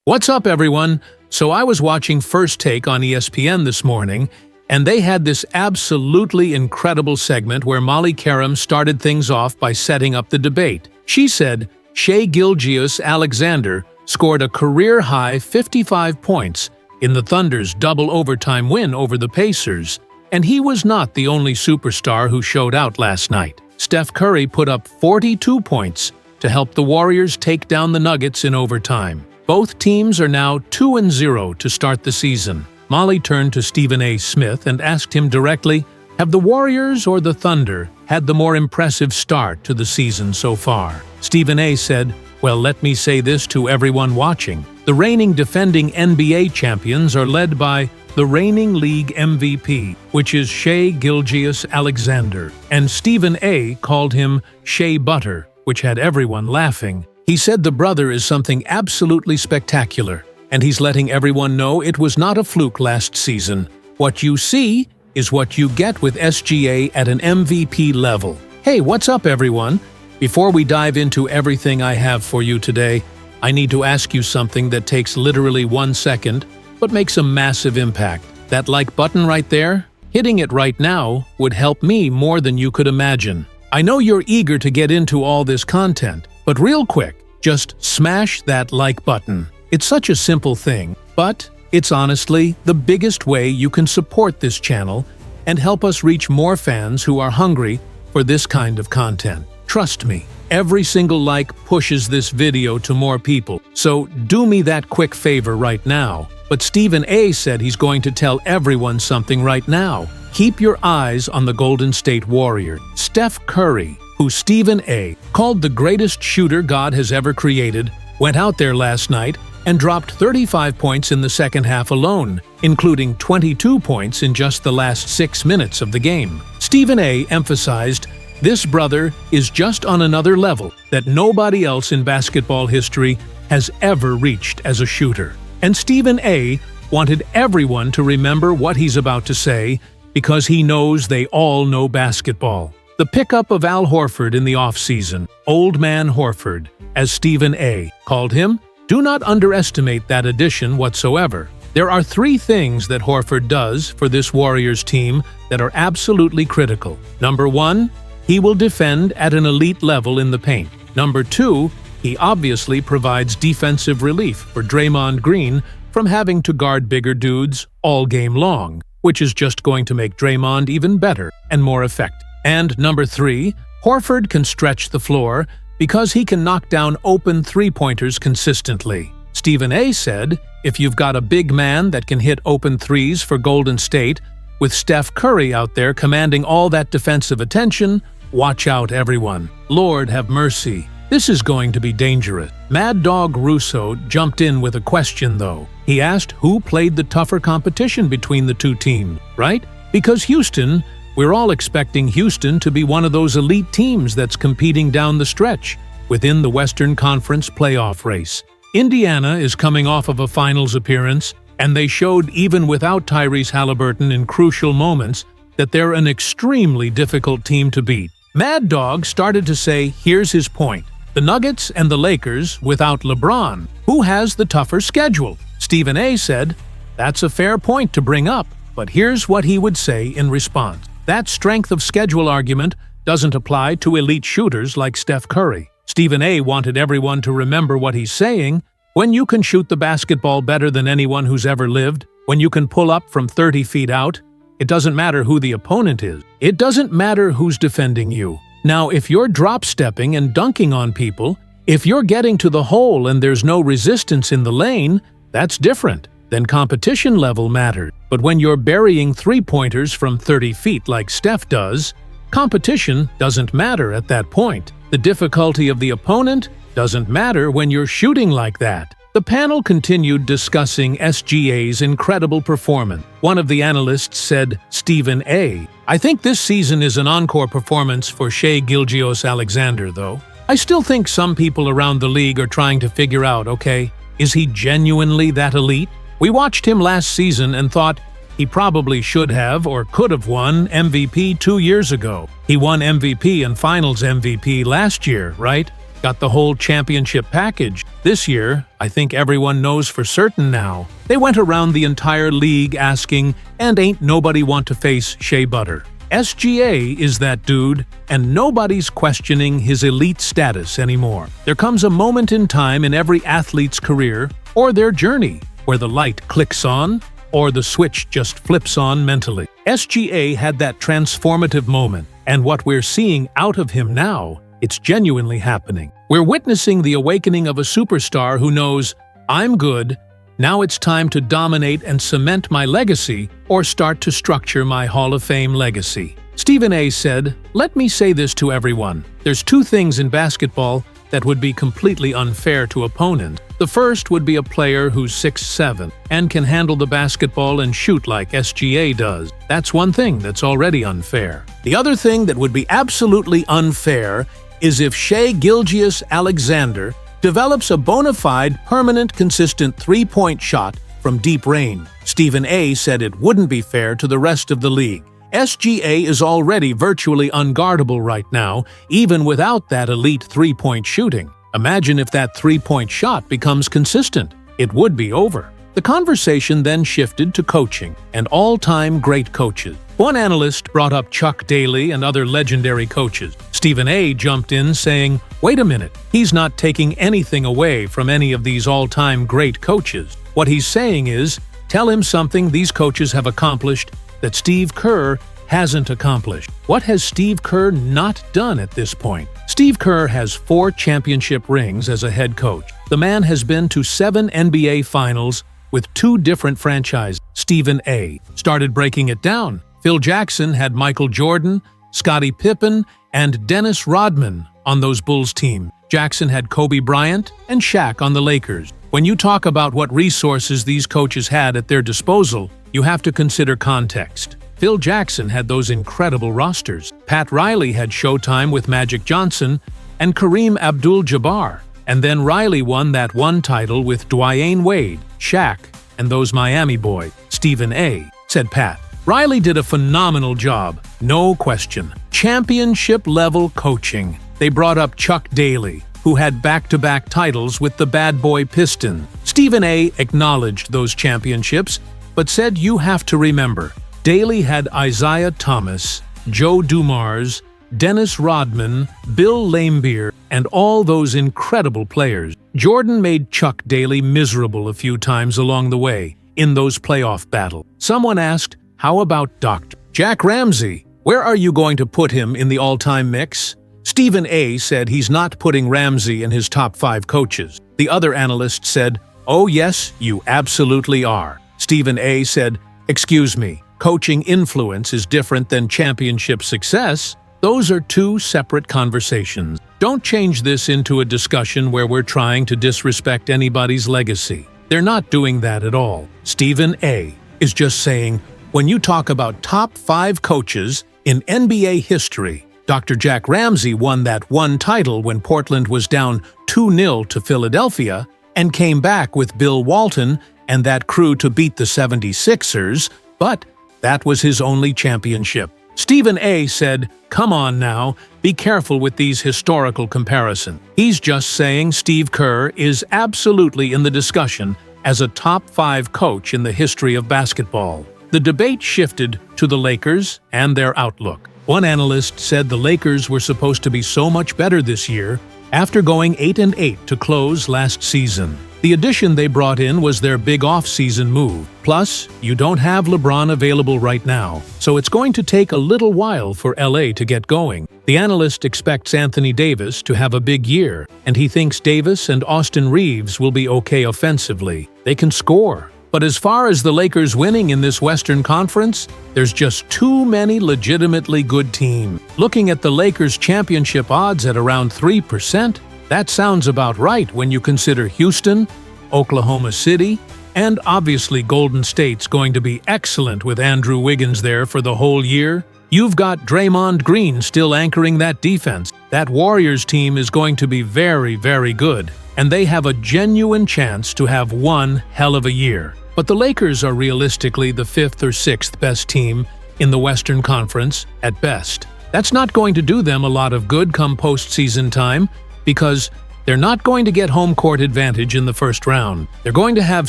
What's up, everyone? So I was watching First Take on ESPN this morning, and they had this absolutely incredible segment where Molly Qerim started things off by setting up the debate. She said Shai Gilgeous-Alexander scored a career-high 55 points in the Thunder's double overtime win over the Pacers, and he was not the only superstar who showed out last night. Steph Curry put up 42 points to help the Warriors take down the Nuggets in overtime. Both teams are now 2-0 to start the season. Molly turned to Stephen A. Smith and asked him directly, have the Warriors or the Thunder had the more impressive start to the season so far? Stephen A. said, well, let me say this to everyone watching. The reigning defending NBA champions are led by the reigning league MVP, which is Shai Gilgeous-Alexander, and Stephen A. called him Shea Butter, which had everyone laughing. He said the brother is something absolutely spectacular, and he's letting everyone know it was not a fluke last season. What you see is what you get with SGA at an MVP level. Hey, what's up, everyone? Before we dive into everything I have for you today, I need to ask you something that takes literally 1 second, but makes a massive impact. That like button right there? Hitting it right now would help me more than you could imagine. I know you're eager to get into all this content, but real quick, just smash that like button. It's such a simple thing, but it's honestly the biggest way you can support this channel and help us reach more fans who are hungry for this kind of content. Trust me, every single like pushes this video to more people, so do me that quick favor right now. But Stephen A. said he's going to tell everyone something right now. Keep your eyes on the Golden State Warriors. Steph Curry, who Stephen A. called the greatest shooter God has ever created, went out there last night and dropped 35 points in the second half alone, including 22 points in just the last 6 minutes of the game. Stephen A. emphasized, this brother is just on another level that nobody else in basketball history has ever reached as a shooter. And Stephen A. wanted everyone to remember what he's about to say because he knows they all know basketball. The pickup of Al Horford in the offseason, Old Man Horford, as Stephen A. called him, do not underestimate that addition whatsoever. There are 3 things that Horford does for this Warriors team that are absolutely critical. Number 1, he will defend at an elite level in the paint. Number 2, he obviously provides defensive relief for Draymond Green from having to guard bigger dudes all game long, which is just going to make Draymond even better and more effective. And number 3, Horford can stretch the floor because he can knock down open three-pointers consistently. Stephen A. said, if you've got a big man that can hit open threes for Golden State, with Steph Curry out there commanding all that defensive attention, watch out, everyone. Lord have mercy. This is going to be dangerous. Mad Dog Russo jumped in with a question, though. He asked who played the tougher competition between the two teams, right? Because Houston, we're all expecting Houston to be one of those elite teams that's competing down the stretch within the Western Conference playoff race. Indiana is coming off of a finals appearance, and they showed even without Tyrese Halliburton in crucial moments that they're an extremely difficult team to beat. Mad Dog started to say, here's his point. The Nuggets and the Lakers without LeBron. Who has the tougher schedule? Stephen A. said, that's a fair point to bring up, but here's what he would say in response. That strength of schedule argument doesn't apply to elite shooters like Steph Curry. Stephen A. wanted everyone to remember what he's saying. When you can shoot the basketball better than anyone who's ever lived, when you can pull up from 30 feet out, it doesn't matter who the opponent is. It doesn't matter who's defending you. Now, if you're drop-stepping and dunking on people, if you're getting to the hole and there's no resistance in the lane, that's different. Then competition level matters. But when you're burying three-pointers from 30 feet like Steph does, competition doesn't matter at that point. The difficulty of the opponent doesn't matter when you're shooting like that. The panel continued discussing SGA's incredible performance. One of the analysts said, Stephen A. I think this season is an encore performance for Shai Gilgeous-Alexander, though. I still think some people around the league are trying to figure out, okay, is he genuinely that elite? We watched him last season and thought he probably should have or could have won MVP 2 years ago. He won MVP and Finals MVP last year, right? got the whole championship package. This year, I think everyone knows for certain now. They went around the entire league asking, and ain't nobody want to face Shea Butter. SGA is that dude, and nobody's questioning his elite status anymore. There comes a moment in time in every athlete's career, or their journey, where the light clicks on, or the switch just flips on mentally. SGA had that transformative moment, and what we're seeing out of him now, it's genuinely happening. We're witnessing the awakening of a superstar who knows, I'm good, now it's time to dominate and cement my legacy or start to structure my Hall of Fame legacy. Stephen A. said, "Let me say this to everyone. There's two things in basketball that would be completely unfair to opponents. The first would be a player who's 6'7" and can handle the basketball and shoot like SGA does. That's one thing that's already unfair. The other thing that would be absolutely unfair is if Shai Gilgeous-Alexander develops a bona fide, permanent, consistent three-point shot from deep range." Stephen A. said it wouldn't be fair to the rest of the league. SGA is already virtually unguardable right now, even without that elite three-point shooting. Imagine if that three-point shot becomes consistent. It would be over. The conversation then shifted to coaching and all-time great coaches. One analyst brought up Chuck Daly and other legendary coaches. Stephen A. jumped in saying, wait a minute, he's not taking anything away from any of these all-time great coaches. What he's saying is, tell him something these coaches have accomplished that Steve Kerr hasn't accomplished. What has Steve Kerr not done at this point? Steve Kerr has 4 championship rings as a head coach. The man has been to 7 NBA Finals with 2 different franchises. Stephen A. started breaking it down. Phil Jackson had Michael Jordan, Scottie Pippen, and Dennis Rodman on those Bulls teams. Jackson had Kobe Bryant and Shaq on the Lakers. When you talk about what resources these coaches had at their disposal, you have to consider context. Phil Jackson had those incredible rosters. Pat Riley had Showtime with Magic Johnson and Kareem Abdul-Jabbar. And then Riley won that one title with Dwyane Wade, Shaq, and those Miami boys. Stephen A. said Pat. Riley did a phenomenal job, no question. Championship-level coaching. They brought up Chuck Daly, who had back-to-back titles with the Bad Boy Pistons. Stephen A. acknowledged those championships, but said you have to remember, Daly had Isaiah Thomas, Joe Dumars, Dennis Rodman, Bill Laimbeer, and all those incredible players. Jordan made Chuck Daly miserable a few times along the way in those playoff battles. Someone asked, how about Dr. Jack Ramsey? Where are you going to put him in the all-time mix? Stephen A. said he's not putting Ramsey in his top 5 coaches. The other analyst said, oh yes, you absolutely are. Stephen A. said, excuse me, coaching influence is different than championship success. Those are 2 separate conversations. Don't change this into a discussion where we're trying to disrespect anybody's legacy. They're not doing that at all. Stephen A. is just saying, when you talk about top 5 coaches in NBA history, Dr. Jack Ramsey won that one title when Portland was down 2-0 to Philadelphia and came back with Bill Walton and that crew to beat the 76ers, but that was his only championship. Stephen A. said, come on now, be careful with these historical comparisons. He's just saying Steve Kerr is absolutely in the discussion as a top 5 coach in the history of basketball. The debate shifted to the Lakers and their outlook. One analyst said the Lakers were supposed to be so much better this year after going 8-8 to close last season. The addition they brought in was their big off-season move. Plus, you don't have LeBron available right now, so it's going to take a little while for LA to get going. The analyst expects Anthony Davis to have a big year, and he thinks Davis and Austin Reeves will be okay offensively. They can score. But as far as the Lakers winning in this Western Conference, there's just too many legitimately good teams. Looking at the Lakers' championship odds at around 3%, that sounds about right when you consider Houston, Oklahoma City, and obviously Golden State's going to be excellent with Andrew Wiggins there for the whole year. You've got Draymond Green still anchoring that defense. That Warriors team is going to be very, very good, and they have a genuine chance to have one hell of a year. But the Lakers are realistically the 5th or 6th best team in the Western Conference at best. That's not going to do them a lot of good come postseason time, because they're not going to get home court advantage in the first round. They're going to have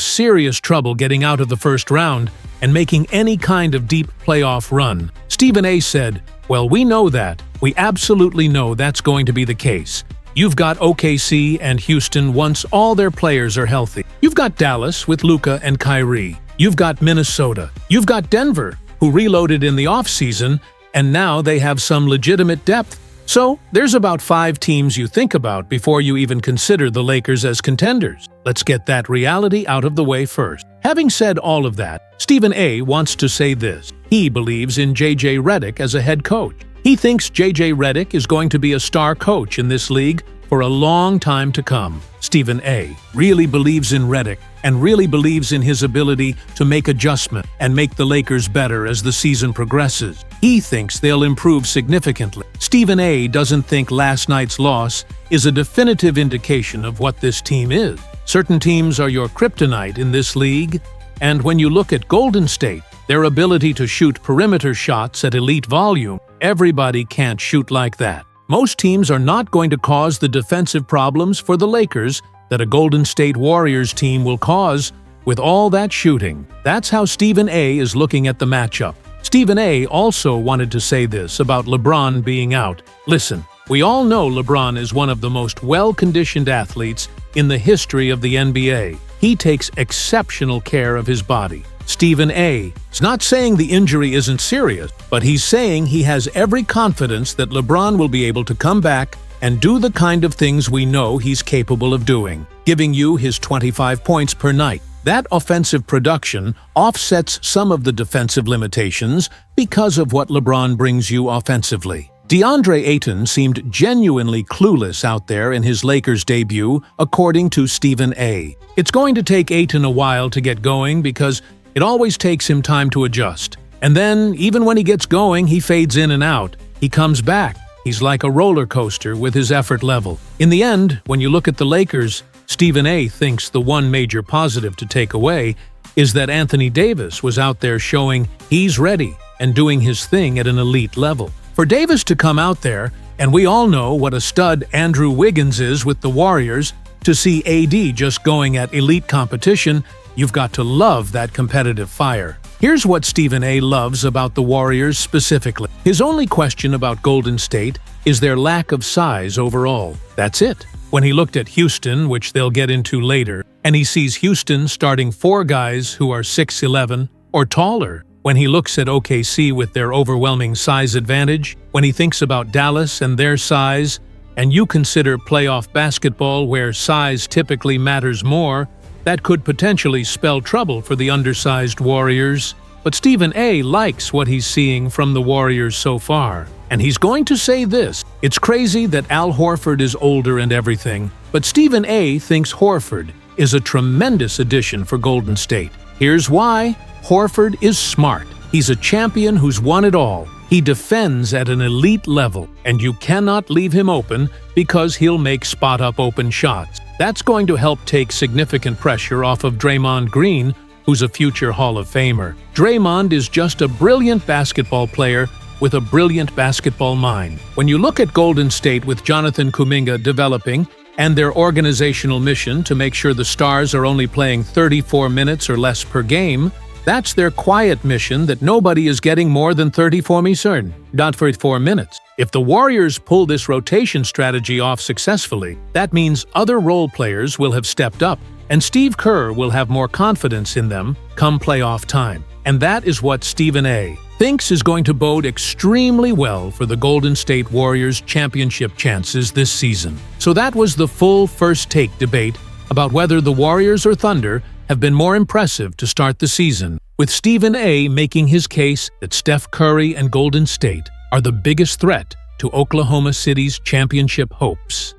serious trouble getting out of the first round and making any kind of deep playoff run. Stephen A. said, "Well, we know that. We absolutely know that's going to be the case. You've got OKC and Houston once all their players are healthy. You've got Dallas with Luka and Kyrie. You've got Minnesota. You've got Denver, who reloaded in the offseason, and now they have some legitimate depth. So, there's about 5 teams you think about before you even consider the Lakers as contenders. Let's get that reality out of the way first." Having said all of that, Stephen A. wants to say this. He believes in J.J. Redick as a head coach. He thinks J.J. Redick is going to be a star coach in this league for a long time to come. Stephen A. really believes in Redick and really believes in his ability to make adjustment and make the Lakers better as the season progresses. He thinks they'll improve significantly. Stephen A. doesn't think last night's loss is a definitive indication of what this team is. Certain teams are your kryptonite in this league, and when you look at Golden State, their ability to shoot perimeter shots at elite volume, everybody can't shoot like that. Most teams are not going to cause the defensive problems for the Lakers that a Golden State Warriors team will cause with all that shooting. That's how Stephen A. is looking at the matchup. Stephen A. also wanted to say this about LeBron being out. Listen, we all know LeBron is one of the most well-conditioned athletes in the history of the NBA. He takes exceptional care of his body. Stephen A. is not saying the injury isn't serious, but he's saying he has every confidence that LeBron will be able to come back and do the kind of things we know he's capable of doing, giving you his 25 points per night. That offensive production offsets some of the defensive limitations because of what LeBron brings you offensively. DeAndre Ayton seemed genuinely clueless out there in his Lakers debut, according to Stephen A. It's going to take Ayton a while to get going because it always takes him time to adjust. And then, even when he gets going, he fades in and out. He comes back. He's like a roller coaster with his effort level. In the end, when you look at the Lakers, Stephen A. thinks the one major positive to take away is that Anthony Davis was out there showing he's ready and doing his thing at an elite level. For Davis to come out there, and we all know what a stud Andrew Wiggins is with the Warriors, to see AD just going at elite competition, you've got to love that competitive fire. Here's what Stephen A. loves about the Warriors specifically. His only question about Golden State is their lack of size overall. That's it. When he looked at Houston, which they'll get into later, and he sees Houston starting 4 guys who are 6'11" or taller. When he looks at OKC with their overwhelming size advantage, when he thinks about Dallas and their size, and you consider playoff basketball where size typically matters more, that could potentially spell trouble for the undersized Warriors. But Stephen A. likes what he's seeing from the Warriors so far. And he's going to say this: it's crazy that Al Horford is older and everything, but Stephen A. thinks Horford is a tremendous addition for Golden State. Here's why. Horford is smart. He's a champion who's won it all. He defends at an elite level, and you cannot leave him open because he'll make spot-up open shots. That's going to help take significant pressure off of Draymond Green, who's a future Hall of Famer. Draymond is just a brilliant basketball player with a brilliant basketball mind. When you look at Golden State with Jonathan Kuminga developing and their organizational mission to make sure the stars are only playing 34 minutes or less per game, that's their quiet mission that nobody is getting more than 34 not for 4 minutes. If the Warriors pull this rotation strategy off successfully, that means other role players will have stepped up, and Steve Kerr will have more confidence in them come playoff time. And that is what Stephen A. thinks is going to bode extremely well for the Golden State Warriors' championship chances this season. So that was the full First Take debate about whether the Warriors or Thunder have been more impressive to start the season, with Stephen A. making his case that Steph Curry and Golden State are the biggest threat to Oklahoma City's championship hopes.